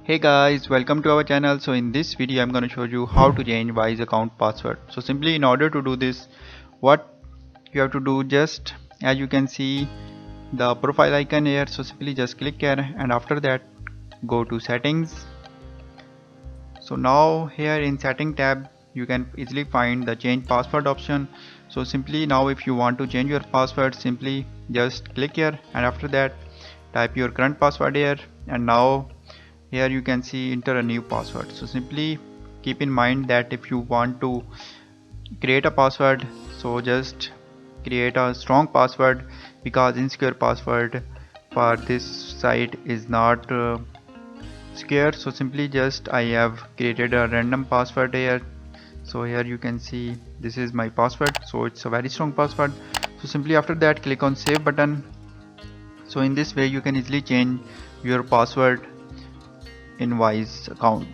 Hey guys, welcome to our channel. So in this video I'm going to show you how to change Wise account password. So simply in order to do this, what you have to do, just as you can see the profile icon here, so simply just click here and after that go to settings. So now here in setting tab you can easily find the change password option. So simply now if you want to change your password, simply just click here and after that type your current password here, and now here you can see enter a new password. So simply keep in mind that if you want to create a password, so just create a strong password, because insecure password for this site is not secure. So simply just I have created a random password here. So here you can see this is my password, so it's a very strong password. So simply after that click on save button. So in this way you can easily change your password in Wise account.